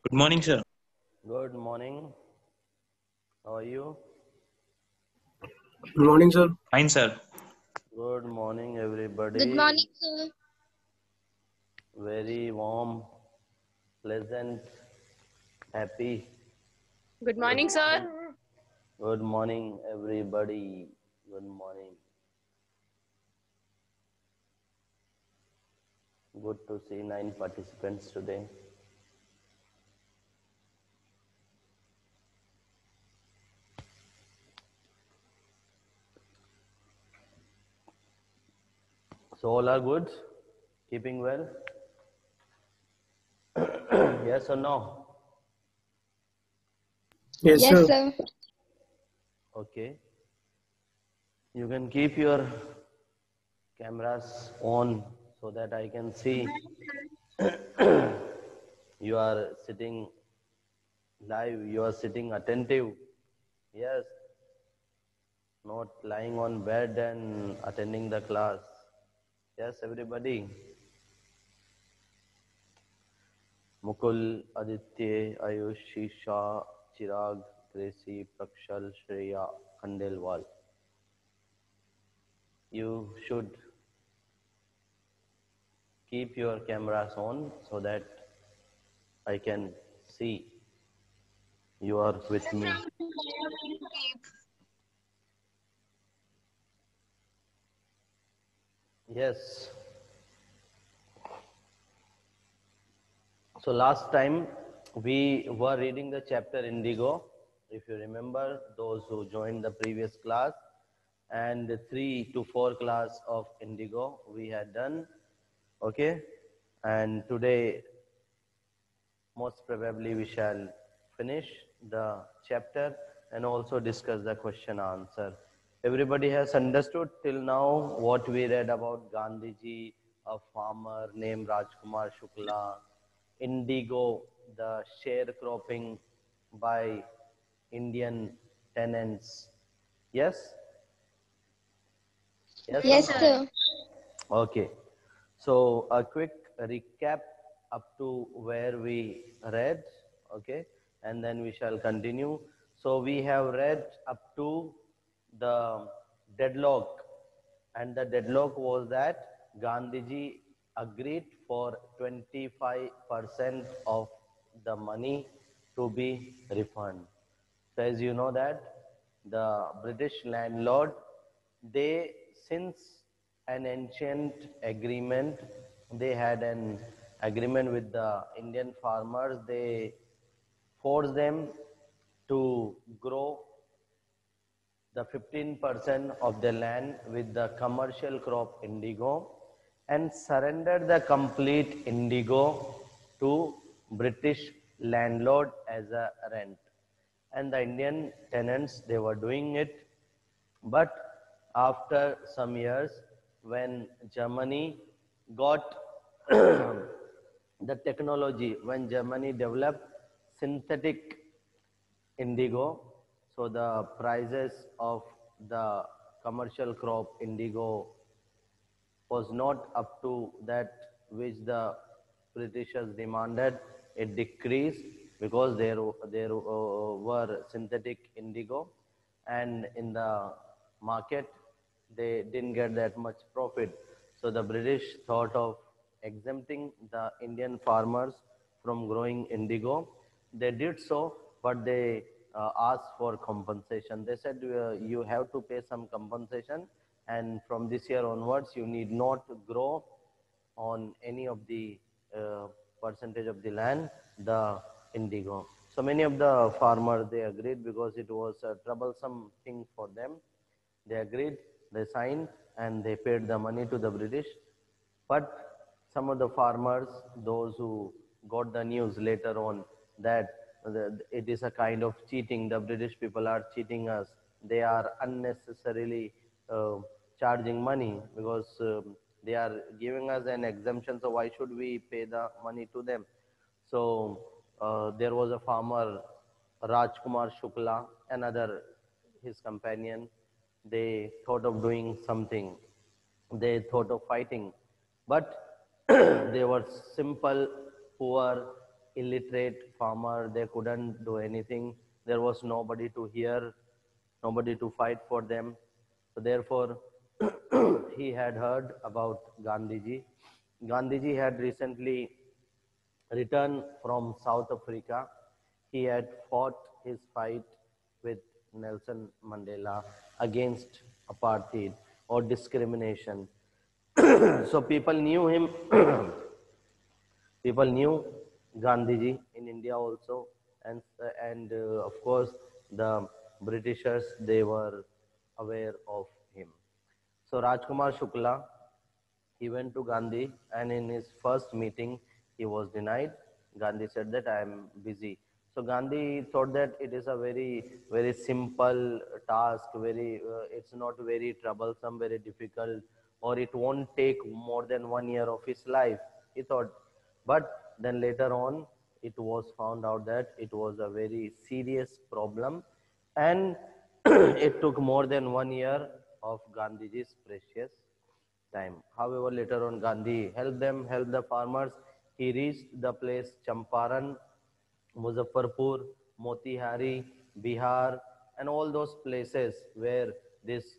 Good morning, sir. Good morning. How are you? Good morning, sir. Fine, sir. Good morning, Good everybody. morning, sir. Very warm, pleasant, happy. Good morning, sir. Good morning, everybody. Good morning. Good to see 9 participants today. So all are good? Keeping well? Yes or no? Yes, Yes, sir. sir. Okay. You can keep your cameras on so that I can see you are sitting live, you are sitting attentive. Yes, not lying on bed and attending the class. Yes, everybody. Mukul, Aditya, Ayush, Shisha, Chirag, Tracy, Prakshal, Shreya, Khandelwal. You should keep your cameras on so that I can see you are with me. Yes. So last time we were reading the chapter Indigo. If you remember, those who joined the previous class, and the 3 to 4 class of Indigo we had done. Okay, and today most probably we shall finish the chapter and also discuss the question answer. Everybody has understood till now what we read about Gandhiji, a farmer named Rajkumar Shukla, indigo, the sharecropping by Indian tenants. Yes? Yes or Yes, no? sir. Okay. So a quick recap up to where we read, okay, and then we shall continue. So we have read up to the deadlock, and the deadlock was that Gandhiji agreed for 25% of the money to be refunded. So as you know that the British landlord, they, since an ancient agreement, they had an agreement with the Indian farmers, they forced them to grow the 15% of the land with the commercial crop indigo and surrendered the complete indigo to British landlord as a rent. And the Indian tenants, they were doing it. But after some years, when Germany got the technology, when Germany developed synthetic indigo, so the prices of the commercial crop indigo was not up to that which the Britishers demanded. It decreased because there were synthetic indigo, and in the market they didn't get that much profit. So the British thought of exempting the Indian farmers from growing indigo. They did so, but they asked for compensation. They said you have to pay some compensation, and from this year onwards you need not grow on any of the percentage of the land the indigo. So many of the farmers, they agreed because it was a troublesome thing for them. They agreed, they signed, and they paid the money to the British. But some of the farmers, those who got the news later on that it is a kind of cheating, the British people are cheating us, they are unnecessarily charging money because they are giving us an exemption, so why should we pay the money to them? So there was a farmer, Rajkumar Shukla, another his companion. They thought of doing something. They thought of fighting, but they were simple, poor illiterate farmer. They couldn't do anything. There was nobody to hear, nobody to fight for them. So therefore, he had heard about Gandhiji. Gandhiji had recently returned from South Africa. He had fought his fight with Nelson Mandela against apartheid or discrimination. So people knew him. People knew Gandhiji in India also, and of course the Britishers, they were aware of him. So Rajkumar Shukla, he went to Gandhi, and in his first meeting he was denied. Gandhi said that I am busy. So Gandhi thought that it is a very simple task, it's not very troublesome, very difficult, or it won't take more than 1 year of his life, he thought. But then later on, it was found out that it was a very serious problem, and it took more than 1 year of Gandhiji's precious time. However, later on, Gandhi helped them, helped the farmers. He reached the place Champaran, Muzaffarpur, Motihari, Bihar, and all those places where this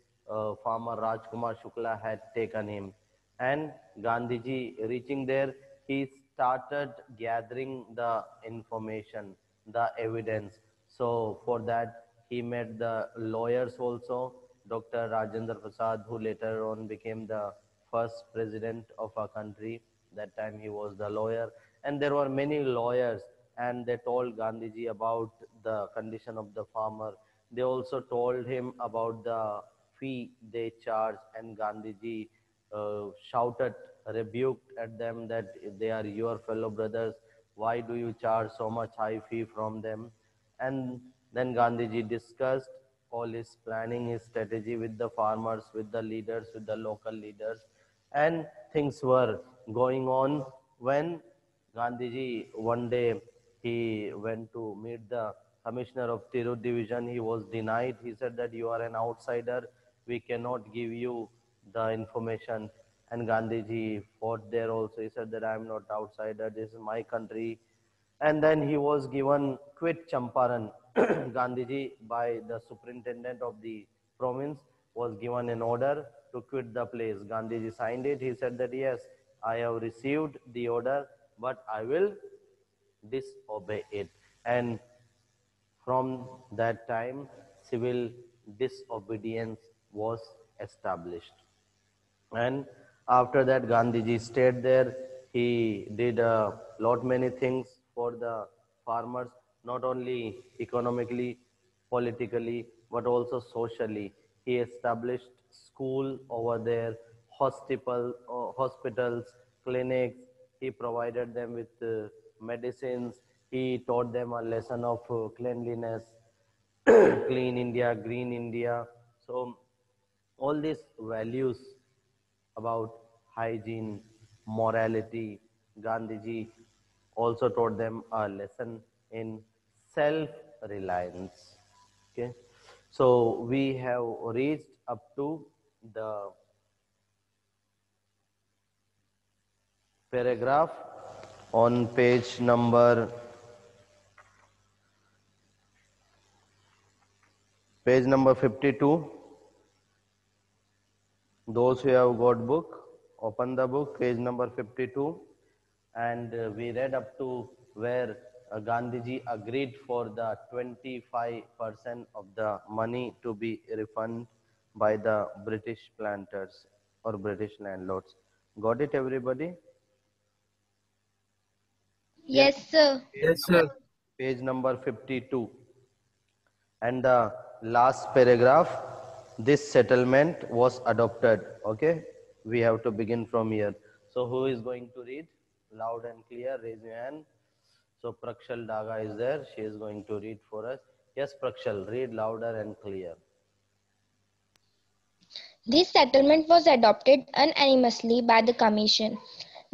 farmer Rajkumar Shukla had taken him. And Gandhiji, reaching there, he started gathering the information, the evidence. So for that, he met the lawyers also, Dr. Rajendra Prasad, who later on became the first president of our country. That time he was the lawyer. And there were many lawyers, and they told Gandhiji about the condition of the farmer. They also told him about the fee they charge, and Gandhiji shouted, rebuked at them that they are your fellow brothers. Why do you charge so much high fee from them? And then Gandhiji discussed all his planning, his strategy with the farmers, with the leaders, with the local leaders. And things were going on when Gandhiji, one day, he went to meet the commissioner of Tirut division. He was denied. He said that you are an outsider. We cannot give you the information. And Gandhiji fought there also. He said that I am not outsider. This is my country. And then he was given quit Champaran. Gandhiji, by the superintendent of the province, was given an order to quit the place. Gandhiji signed it. He said that yes, I have received the order, but I will disobey it. And from that time, civil disobedience was established. And after that, Gandhiji stayed there. He did a lot many things for the farmers, not only economically, politically, but also socially. He established school over there, hospitals, clinics. He provided them with medicines. He taught them a lesson of cleanliness, clean India, green India. So all these values about hygiene, morality, Gandhiji also taught them a lesson in self-reliance. Okay, so we have reached up to the paragraph on page number 52. Those who have got book, open the book, page number 52, and we read up to where Gandhiji agreed for the 25% of the money to be refunded by the British planters or British landlords. Got it, everybody? Yes, sir. Yes, sir. Page number 52. And the last paragraph, this settlement was adopted. Okay, we have to begin from here. So who is going to read loud and clear? Raise your hand. So Prakshal Daga is there. She is going to read for us. Yes, Prakshal, read louder and clear. This settlement was adopted unanimously by the Commission.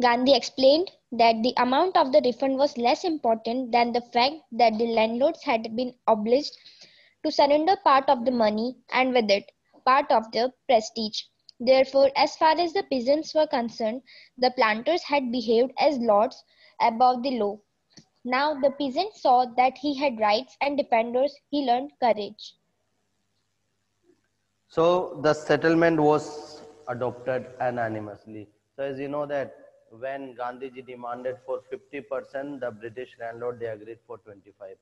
Gandhi explained that the amount of the refund was less important than the fact that the landlords had been obliged to surrender part of the money and with it, part of their prestige. Therefore, as far as the peasants were concerned, the planters had behaved as lords above the law. Now the peasant saw that he had rights and defenders. He learned courage. So the settlement was adopted unanimously. So as you know that when Gandhiji demanded for 50%, the British landlord, they agreed for 25%.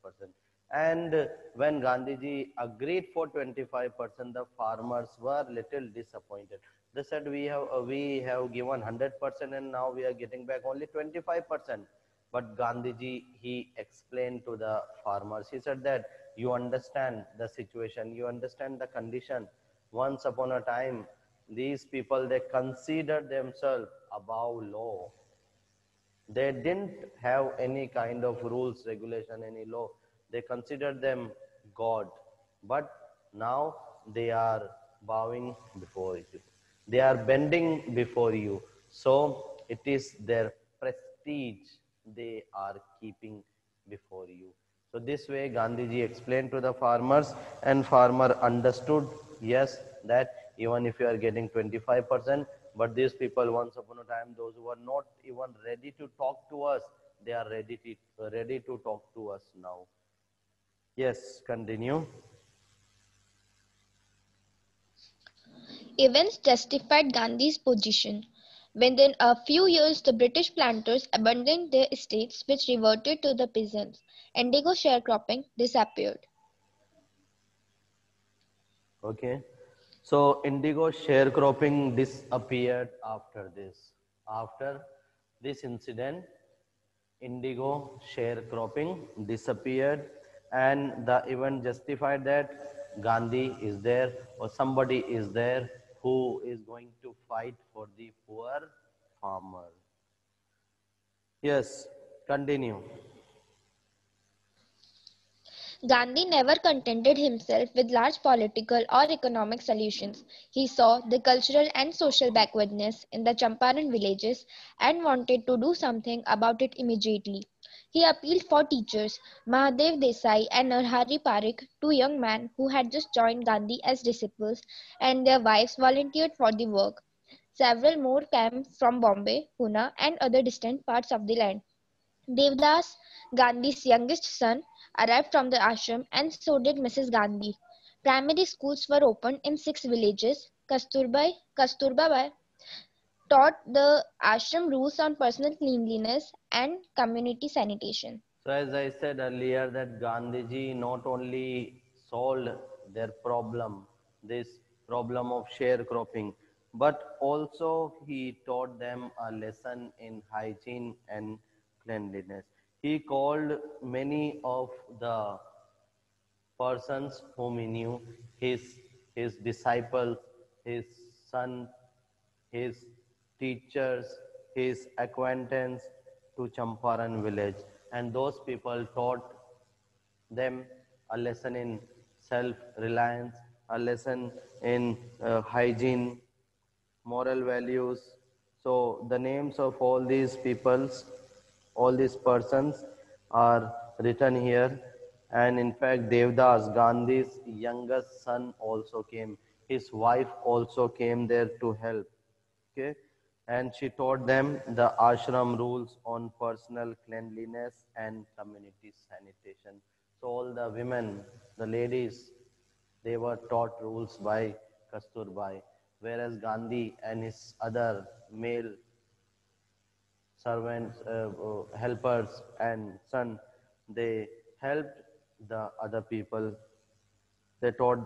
And when Gandhiji agreed for 25%, the farmers were little disappointed. They said we have given 100% and now we are getting back only 25%. But Gandhiji, he explained to the farmers, he said that you understand the situation, you understand the condition. Once upon a time, these people, they considered themselves above law. They didn't have any kind of rules, regulation, any law. They considered them God. But now they are bowing before you. They are bending before you. So it is their prestige they are keeping before you. So this way Gandhiji explained to the farmers, and farmer understood, yes, that even if you are getting 25%, but these people once upon a time, those who are not even ready to talk to us, they are ready to talk to us now. Yes, continue. Events justified Gandhi's position. Within a few years, the British planters abandoned their estates, which reverted to the peasants. Indigo sharecropping disappeared. Okay. So indigo sharecropping disappeared after this. After this incident, indigo sharecropping disappeared, and the event justified that Gandhi is there or somebody is there who is going to fight for the poor farmer. Yes, continue. Gandhi never contented himself with large political or economic solutions. He saw the cultural and social backwardness in the Champaran villages and wanted to do something about it immediately. He appealed for teachers, Mahadev Desai and Narhari Parikh, two young men who had just joined Gandhi as disciples, and their wives volunteered for the work. Several more came from Bombay, Pune, and other distant parts of the land. Devdas, Gandhi's youngest son, arrived from the ashram, and so did Mrs. Gandhi. Primary schools were opened in 6 villages. Kasturba taught the ashram rules on personal cleanliness and community sanitation. So as I said earlier that Gandhiji not only solved their problem, this problem of sharecropping, but also he taught them a lesson in hygiene and cleanliness. He called many of the persons whom he knew, his disciples, his son, his teachers, his acquaintance to Champaran village. And those people taught them a lesson in self-reliance, a lesson in hygiene, moral values. So the names of all these peoples, all these persons are written here. And in fact, Devdas, Gandhi's youngest son, also came. His wife also came there to help. Okay, and she taught them the ashram rules on personal cleanliness and community sanitation. So all the women, the ladies, they were taught rules by Kasturbai, whereas Gandhi and his other male servants, helpers and son, they helped the other people. They taught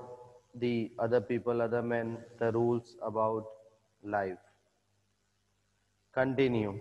the other people, other men, the rules about life. Continue.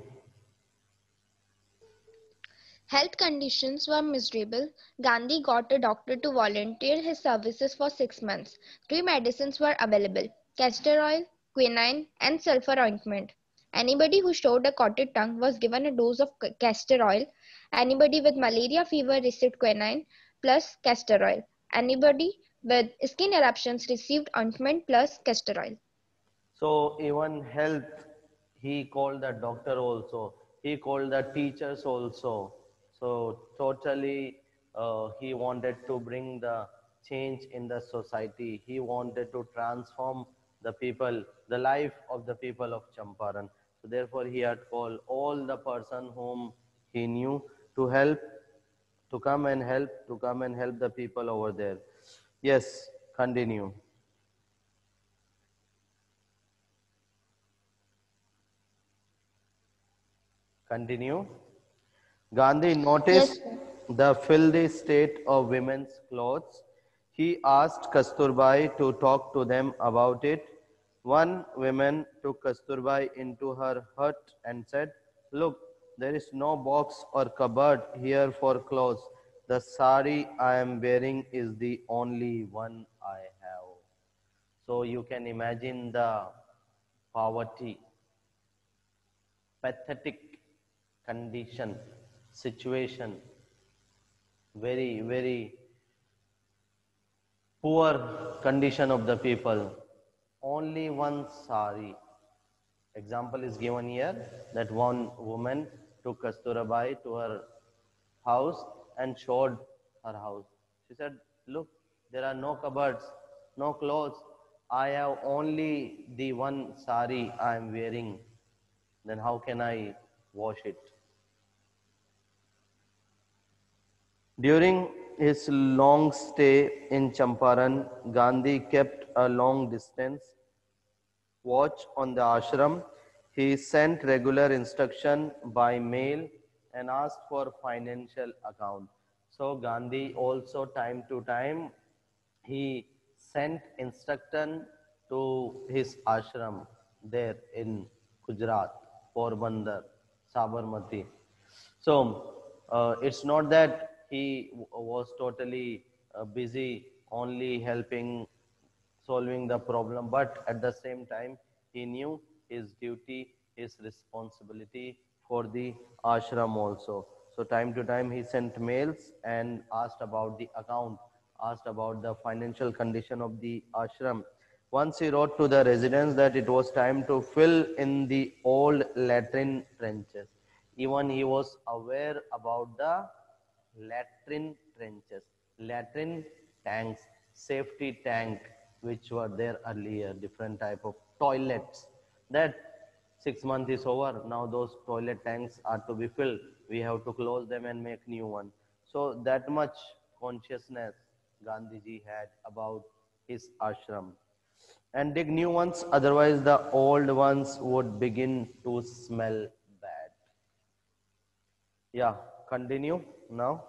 Health conditions were miserable. Gandhi got a doctor to volunteer his services for 6 months. 3 medicines were available: castor oil, quinine, and sulfur ointment. Anybody who showed a cotted tongue was given a dose of castor oil. Anybody with malaria fever received quinine plus castor oil. Anybody with skin eruptions received ointment plus castor oil. So even health, he called the doctor also. He called the teachers also. So totally, he wanted to bring the change in the society. He wanted to transform the people, the life of the people of Champaran. So therefore, he had called all the person whom he knew to help. to come and help the people over there. Yes, continue. Continue. Gandhi Yes, noticed sir. the filthy state of women's clothes. He asked Kasturbai to talk to them about it. One woman took Kasturbai into her hut and said, "Look, there is no box or cupboard here for clothes. The sari I am wearing is the only one I have." So you can imagine the poverty, pathetic condition, situation, very, very poor condition of the people. Only one sari. Example is given here that one woman took Kasturabai to her house and showed her house. She said, "Look, there are no cupboards, no clothes. I have only the one sari I am wearing. Then how can I wash it?" During his long stay in Champaran, Gandhi kept a long distance watch on the ashram. He sent regular instruction by mail and asked for financial account. So Gandhi also time to time he sent instruction to his ashram there in Gujarat, Porbandar, Sabarmati. So it's not that he was totally busy only helping solving the problem, but at the same time he knew his duty, his responsibility for the ashram also. So time to time he sent mails and asked about the account, asked about the financial condition of the ashram. Once he wrote to the residents that it was time to fill in the old latrine trenches. Even he was aware about the latrine trenches, latrine tanks, safety tank, which were there earlier, different type of toilets. That 6 months is over. Now those toilet tanks are to be filled. We have to close them and make new one. So that much consciousness Gandhiji had about his ashram. And dig new ones, otherwise the old ones would begin to smell bad. Yeah, continue now.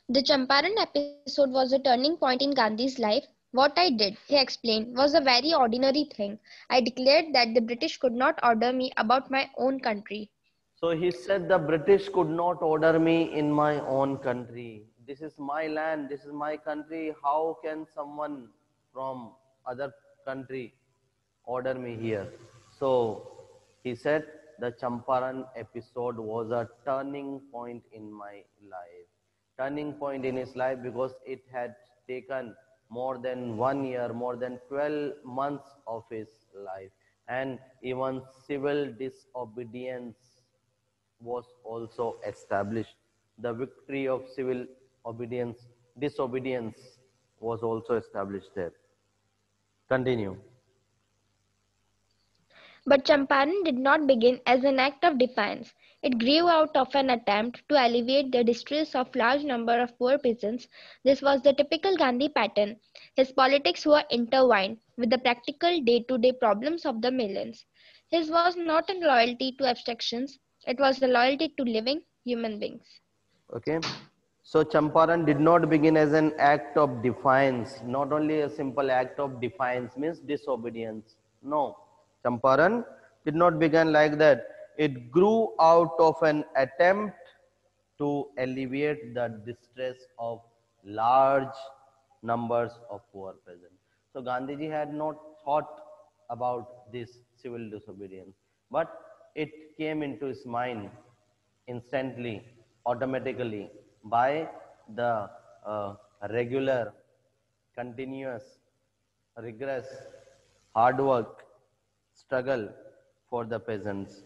The Champaran episode was a turning point in Gandhi's life. What I did, he explained, was a very ordinary thing. I declared that the British could not order me about my own country. So he said the British could not order me in my own country. This is my land, this is my country. How can someone from other country order me here? So he said the Champaran episode was a turning point in my life. Turning point in his life because it had taken more than 1 year, more than 12 months of his life. And even civil disobedience was also established. The victory of civil obedience, disobedience was also established there. Continue. But Champaran did not begin as an act of defiance. It grew out of an attempt to alleviate the distress of large number of poor peasants. This was the typical Gandhi pattern. His politics were intertwined with the practical day-to-day problems of the millions. His was not a loyalty to abstractions, it was the loyalty to living human beings. Okay. So Champaran did not begin as an act of defiance, not only a simple act of defiance means disobedience. No, Champaran did not begin like that. It grew out of an attempt to alleviate the distress of large numbers of poor peasants. So Gandhiji had not thought about this civil disobedience, but it came into his mind instantly, automatically by the regular, continuous, rigorous, hard work, struggle for the peasants.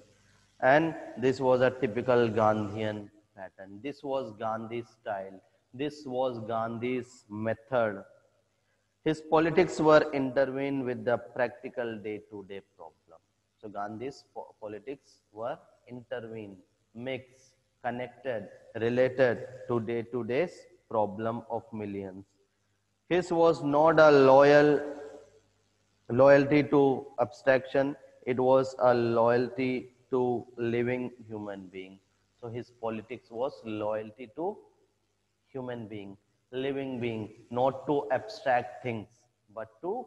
And this was a typical Gandhian pattern. This was Gandhi's style. This was Gandhi's method. His politics were intervened with the practical day-to-day problem. So Gandhi's politics were intervened, mixed, connected, related to day-to-day problem of millions. His was not a loyalty to abstraction, it was a loyalty to living human being. So his politics was loyalty to human being, living being, not to abstract things, but to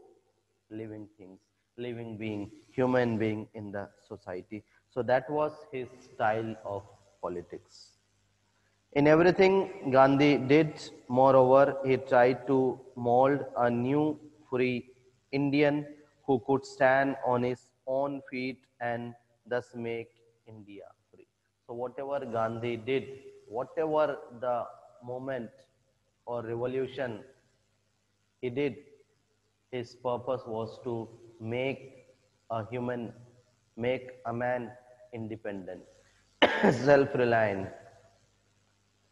living things, living being, human being in the society. So that was his style of politics. In everything Gandhi did, moreover, he tried to mold a new free Indian who could stand on his own feet and thus make India free. So whatever Gandhi did, whatever the moment or revolution he did, his purpose was to make a human, make a man independent, self-reliant,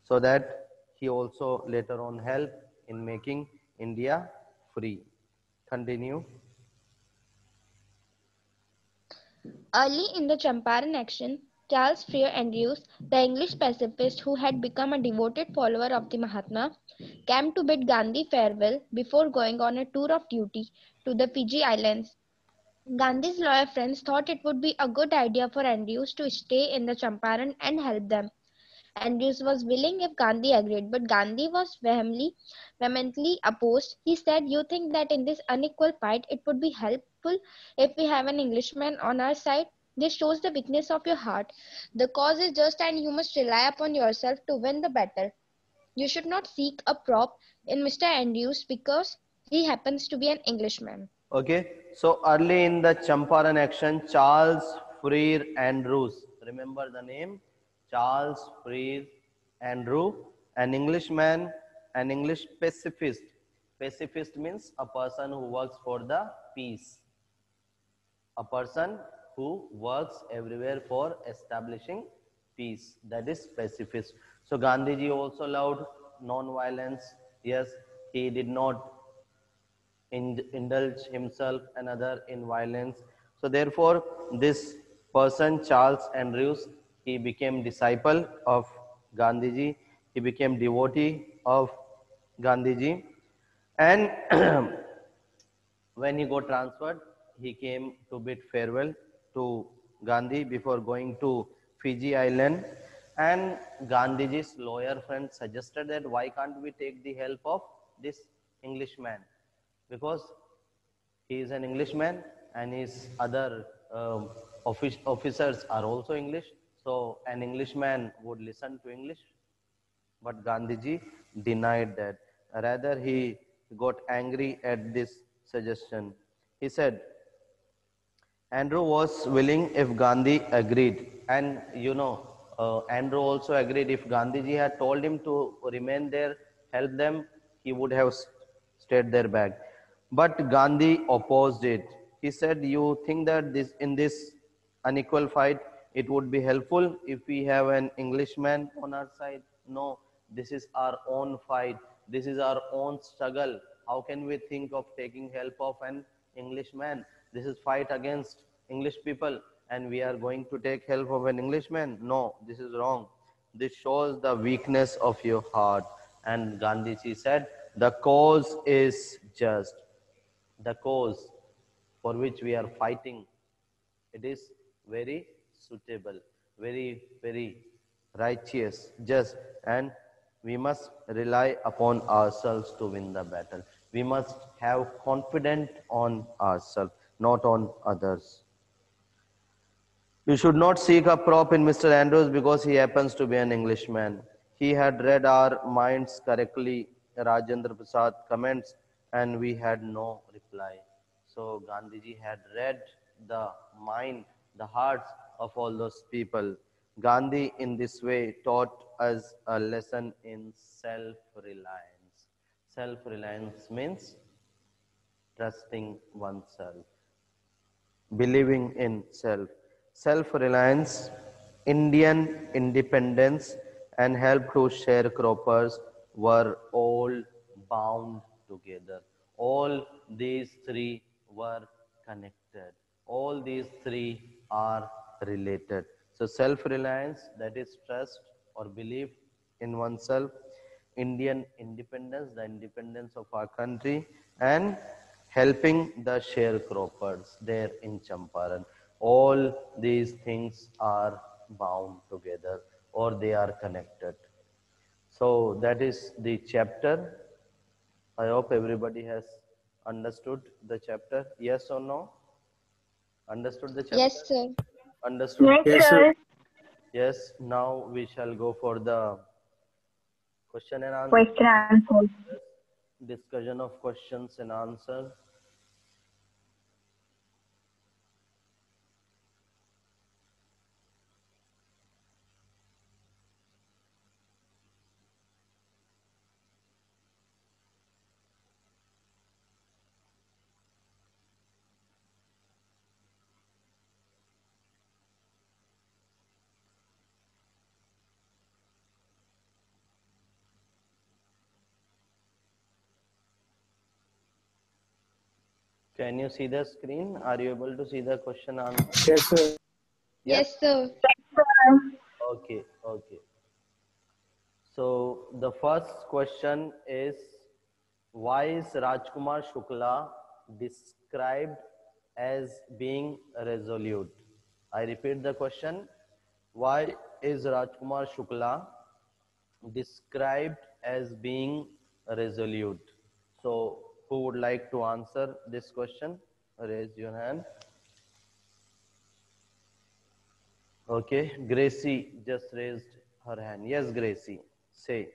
so that he also later on helped in making India free. Continue. Early in the Champaran action, Charles Freer Andrews, the English pacifist who had become a devoted follower of the Mahatma, came to bid Gandhi farewell before going on a tour of duty to the Fiji Islands. Gandhi's loyal friends thought it would be a good idea for Andrews to stay in the Champaran and help them. Andrews was willing if Gandhi agreed, but Gandhi was vehemently opposed. He said, "You think that in this unequal fight it would be helpful if we have an Englishman on our side? This shows the weakness of your heart. The cause is just and you must rely upon yourself to win the battle. You should not seek a prop in Mr. Andrews because he happens to be an Englishman." Okay, so early in the Champaran action, Charles Freer Andrews, remember the name? Charles Freer Andrew, an Englishman, an English pacifist. Pacifist means a person who works for the peace. A person who works everywhere for establishing peace. That is pacifist. So Gandhiji also loved non-violence. Yes, he did not indulge himself and other in violence. So therefore, this person, Charles Andrews, he became disciple of Gandhiji. He became devotee of Gandhiji. And when he got transferred, he came to bid farewell to Gandhi before going to Fiji Island. And Gandhiji's lawyer friend suggested that why can't we take the help of this Englishman? Because he is an Englishman and his other officers are also English. So an Englishman would listen to English. But Gandhiji denied that. Rather, he got angry at this suggestion. He said, Andrew was willing if Gandhi agreed. And Andrew also agreed. If Gandhiji had told him to remain there, help them, he would have stayed there back. But Gandhi opposed it. He said, you think that in this unequal fight, it would be helpful if we have an Englishman on our side? No, this is our own fight. This is our own struggle. How can we think of taking help of an Englishman? This is fight against English people and we are going to take help of an Englishman? No, this is wrong. This shows the weakness of your heart. And Gandhiji said, the cause is just. The cause for which we are fighting, it is very suitable, very, very righteous, just, and we must rely upon ourselves to win the battle. We must have confidence on ourselves, not on others. You should not seek a prop in Mr. Andrews because he happens to be an Englishman. He had read our minds correctly, Rajendra Prasad comments, and we had no reply. So Gandhiji had read the mind, the hearts of all those people. Gandhi in this way taught us a lesson in self-reliance. Self-reliance means trusting oneself, believing in self. Self-reliance, Indian independence, and help to sharecroppers were all bound together. All these three were connected. All these three are related. So self-reliance, that is trust or belief in oneself, Indian independence, the independence of our country, and helping the sharecroppers there in Champaran. All these things are bound together or they are connected. So that is the chapter. I hope everybody has understood the chapter. Yes or no? Understood the chapter? Yes, sir. Understood? Yes, Yes, sir. sir. Yes. Now we shall go for the question and answer. Question answer. Discussion of questions and answers. Can you see the screen? Are you able to see the question answer? Yes, sir. Yes? Yes, sir. Okay, okay. So the first question is, why is Rajkumar Shukla described as being resolute? I repeat the question. Why is Rajkumar Shukla described as being resolute? So who would like to answer this question? Raise your hand. Okay, Gracie just raised her hand. Yes, Gracie, say.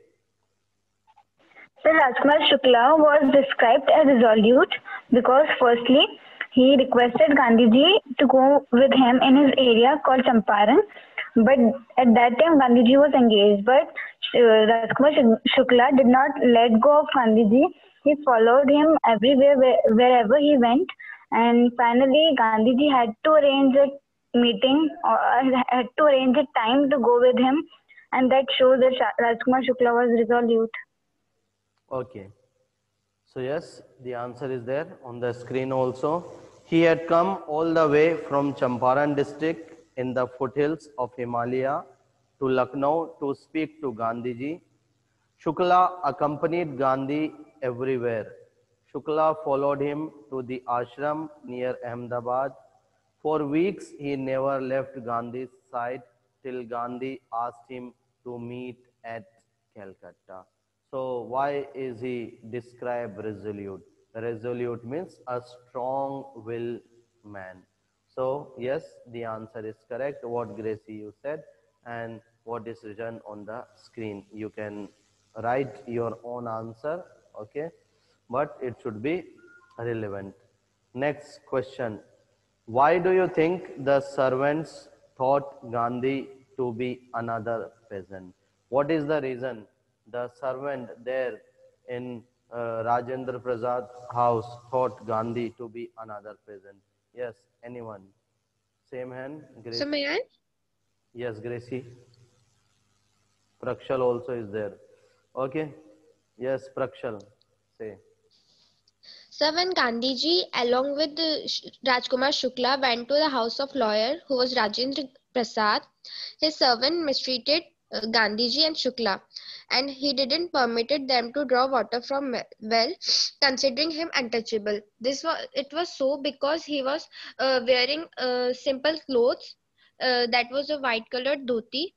Sir Rajkumar Shukla was described as resolute because firstly, he requested Gandhiji to go with him in his area called Champaran. But at that time, Gandhiji was engaged. But Rajkumar Shukla did not let go of Gandhiji. He followed him everywhere, wherever he went. And finally, Gandhiji had to arrange a meeting or had to arrange a time to go with him. And that shows that Rajkumar Shukla was resolute. Okay. So yes, the answer is there on the screen also. He had come all the way from Champaran district in the foothills of Himalaya to Lucknow to speak to Gandhiji. Shukla accompanied Gandhi everywhere. Shukla followed him to the ashram near Ahmedabad. For weeks, he never left Gandhi's side till Gandhi asked him to meet at Calcutta. So, why is he described resolute? Resolute means a strong will man. So, yes, the answer is correct. What Gracie you said and what is written on the screen. You can write your own answer, okay? But it should be relevant. Next question. Why do you think the servants thought Gandhi to be another peasant? What is the reason the servant there in Rajendra Prasad's house thought Gandhi to be another peasant? Yes, anyone? Same hand, Gracie. So may I? Yes, Gracie. Prakshal also is there. Okay. Yes, Prakshal. Say. So when Gandhiji, along with Rajkumar Shukla, went to the house of lawyer who was Rajendra Prasad, his servant mistreated Gandhiji and Shukla, and he didn't permitted them to draw water from well, considering him untouchable. It was so because he was wearing simple clothes. That was a white colored dhoti.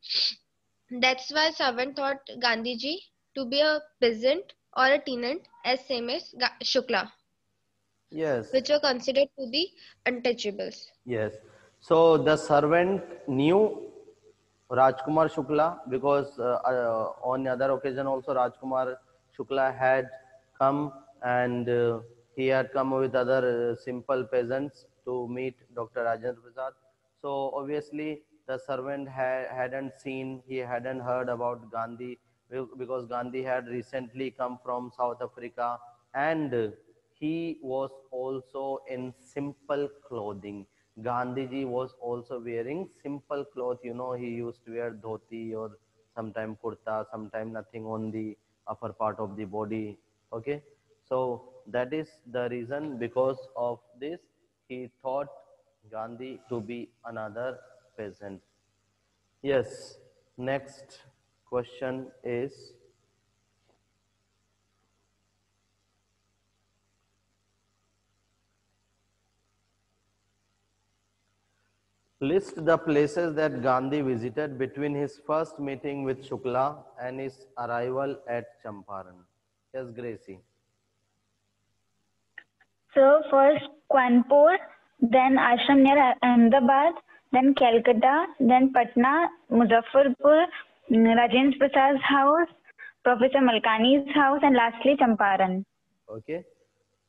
That's why servant thought Gandhiji to be a peasant or a tenant as same as Shukla, Yes. which were considered to be untouchables. Yes. So the servant knew Rajkumar Shukla because on other occasion also Rajkumar Shukla had come and he had come with other simple peasants to meet Dr. Rajendra Prasad. So obviously the servant hadn't seen, he hadn't heard about Gandhi because Gandhi had recently come from South Africa and he was also in simple clothing. Gandhiji was also wearing simple cloth. You know, he used to wear dhoti or sometime kurta, sometime nothing on the upper part of the body. Okay. So that is the reason. Because of this, he thought Gandhi to be another peasant. Yes. Next. question is, list the places that Gandhi visited between his first meeting with Shukla and his arrival at Champaran. Yes, Gracie. So first Kanpur, then ashram near Ahmedabad, then Calcutta, then Patna, Muzaffarpur, Rajendra Prasad's house, Professor Malkani's house, and lastly Champaran. Okay.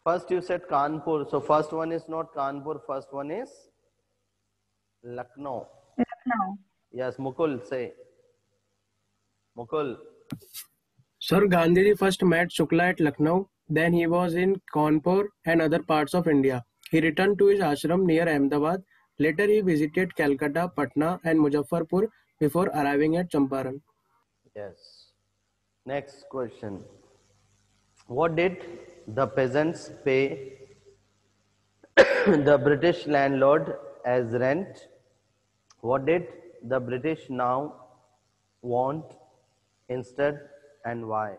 First you said Kanpur. So first one is not Kanpur. First one is Lucknow. Lucknow. Yes, Mukul, say. Mukul. Sir, Gandhiji first met Shukla at Lucknow, then he was in Kanpur and other parts of India. He returned to his ashram near Ahmedabad. Later he visited Calcutta, Patna and Muzaffarpur before arriving at Champaran. Yes. Next question. What did the peasants pay the British landlord as rent? What did the British now want instead, and why?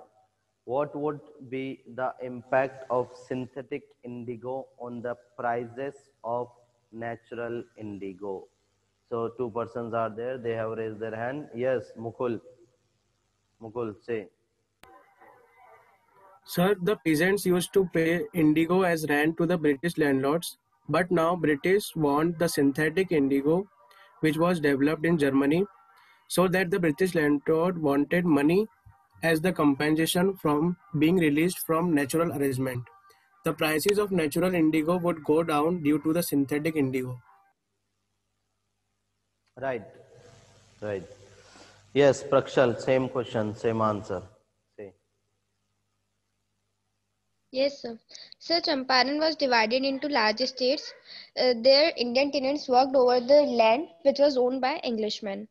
What would be the impact of synthetic indigo on the prices of natural indigo? So two persons are there, they have raised their hand. Yes, Mukul. Mukul, say. Sir, the peasants used to pay indigo as rent to the British landlords, but now British want the synthetic indigo which was developed in Germany, so that the British landlord wanted money as the compensation from being released from natural arrangement. The prices of natural indigo would go down due to the synthetic indigo. Right. Right. Yes, Prakshal, same question, same answer. Say. Yes, sir. Sir, Champaran was divided into large estates. Their Indian tenants worked over the land which was owned by Englishmen.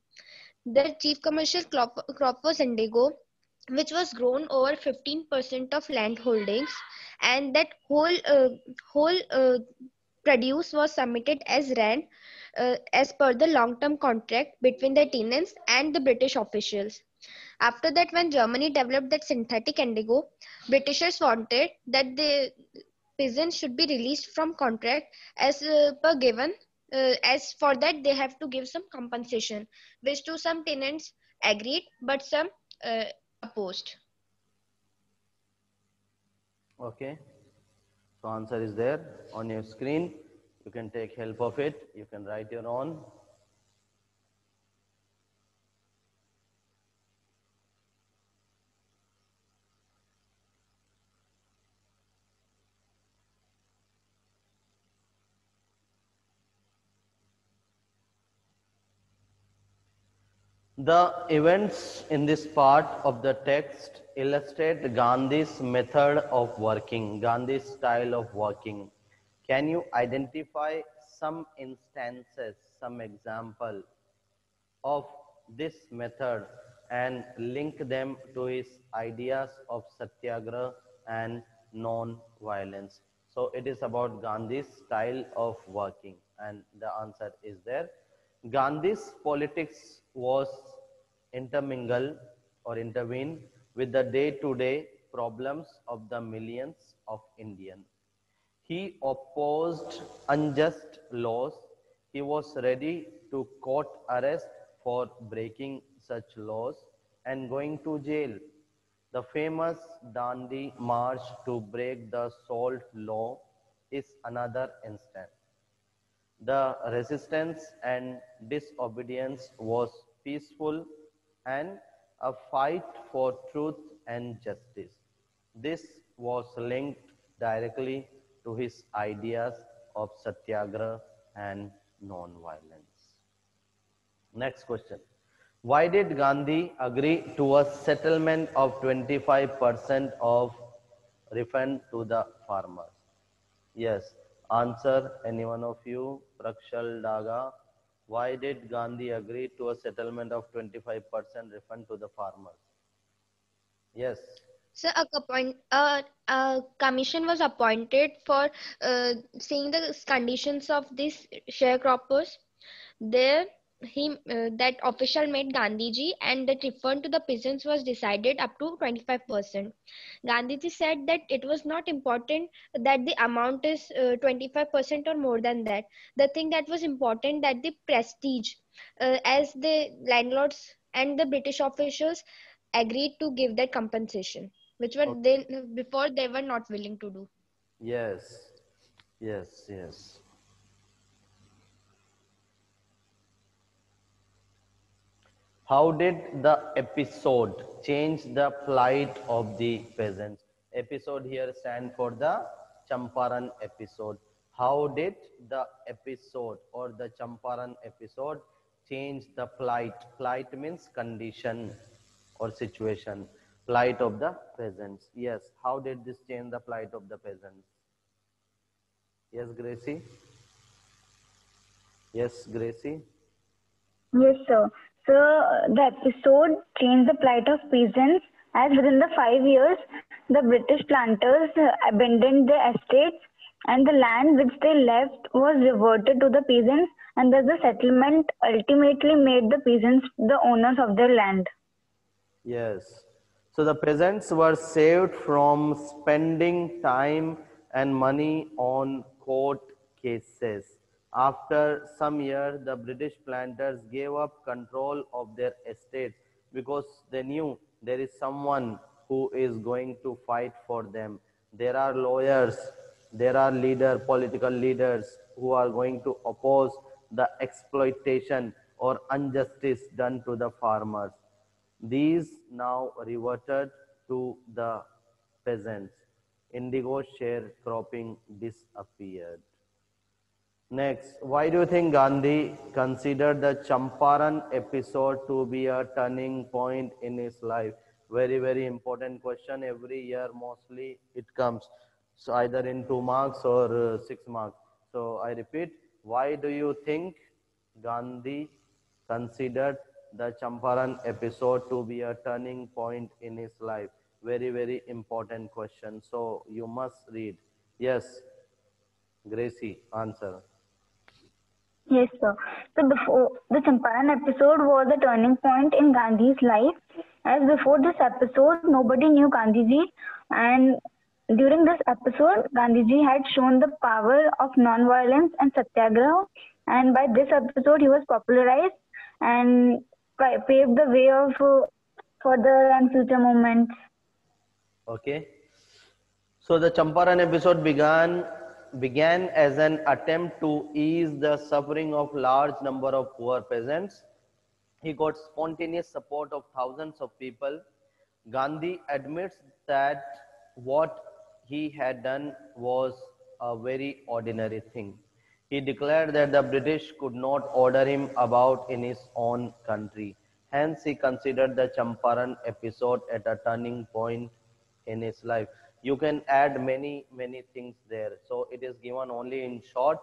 Their chief commercial crop was indigo, which was grown over 15% of land holdings, and that whole produce was submitted as rent as per the long-term contract between the tenants and the British officials. After that, when Germany developed that synthetic indigo, Britishers wanted that the peasants should be released from contract as per given. As for that, they have to give some compensation, which to some tenants agreed, but some opposed. Okay. So answer is there on your screen. You can take help of it. You can write your own. The events in this part of the text illustrate Gandhi's method of working, Gandhi's style of working. Can you identify some instances, some example of this method and link them to his ideas of satyagraha and non-violence? So it is about Gandhi's style of working, and the answer is there. Gandhi's politics was intermingled or intervened with the day-to-day problems of the millions of Indians. He opposed unjust laws. He was ready to court arrest for breaking such laws and going to jail. The famous Dandi March to break the salt law is another instance. The resistance and disobedience was peaceful and a fight for truth and justice. This was linked directly to his ideas of satyagraha and non-violence. Next question. Why did Gandhi agree to a settlement of 25% of refund to the farmers? Yes. Answer, any one of you. Prakshal Daga. Why did Gandhi agree to a settlement of 25% refund to the farmers? Yes. So a commission was appointed for seeing the conditions of these sharecroppers. There, that official made Gandhiji, and that refund to the peasants was decided up to 25%. Gandhiji said that it was not important that the amount is 25% or more than that. The thing that was important that the prestige, as the landlords and the British officials agreed to give that compensation, which were they before they were not willing to do. Yes, yes, yes. How did the episode change the plight of the peasants? Episode here stand for the Champaran episode. How did the episode or the Champaran episode change the plight? Plight means condition or situation. Plight of the peasants. Yes. How did this change the plight of the peasants? Yes, Gracie? Yes, Gracie? Yes, sir. So the episode changed the plight of peasants as within the 5 years, the British planters abandoned their estates and the land which they left was reverted to the peasants, and thus the settlement ultimately made the peasants the owners of their land. Yes. So the peasants were saved from spending time and money on court cases. After some years, the British planters gave up control of their estates because they knew there is someone who is going to fight for them. There are lawyers, there are political leaders who are going to oppose the exploitation or injustice done to the farmers. These now reverted to the peasants. Indigo sharecropping disappeared. Next, why do you think Gandhi considered the Champaran episode to be a turning point in his life? Very, very important question. Every year, mostly it comes. So either in 2 marks or 6 marks. So I repeat, why do you think Gandhi considered the Champaran episode to be a turning point in his life? Very, very important question. So you must read. Yes, Gracie, answer. Yes, sir. So before the Champaran episode was a turning point in Gandhi's life, as before this episode, nobody knew Gandhiji, and during this episode, Gandhiji had shown the power of non-violence and satyagraha, and by this episode, he was popularized and paved the way of further and future movements. Okay. So the Champaran episode began as an attempt to ease the suffering of large number of poor peasants. He got spontaneous support of thousands of people. Gandhi admits that what he had done was a very ordinary thing. He declared that the British could not order him about in his own country. Hence, he considered the Champaran episode at a turning point in his life. You can add many things there. So it is given only in short.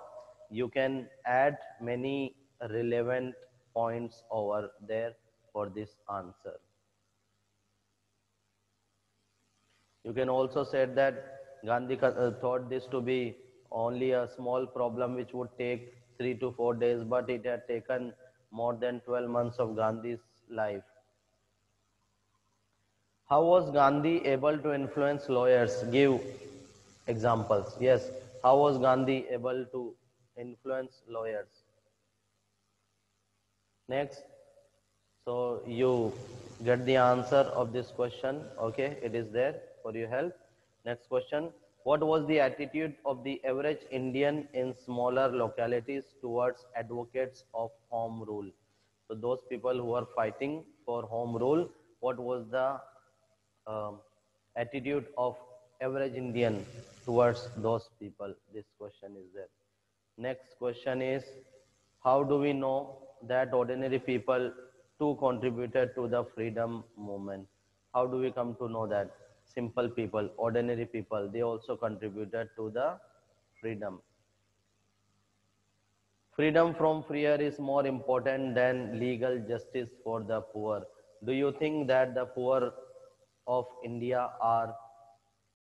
You can add many relevant points over there for this answer. You can also say that Gandhi thought this to be only a small problem which would take 3 to 4 days, but it had taken more than 12 months of Gandhi's life. How was Gandhi able to influence lawyers? Give examples. Yes. How was Gandhi able to influence lawyers? Next. So you get the answer of this question. Okay, it is there for your help. Next question. What was the attitude of the average Indian in smaller localities towards advocates of home rule? So those people who are fighting for home rule, what was the attitude of average Indian towards those people? This question is there. Next question is, how do we know that ordinary people too contributed to the freedom movement? How do we come to know that? Simple people, ordinary people, they also contributed to the freedom. Freedom from fear is more important than legal justice for the poor. Do you think that the poor of India are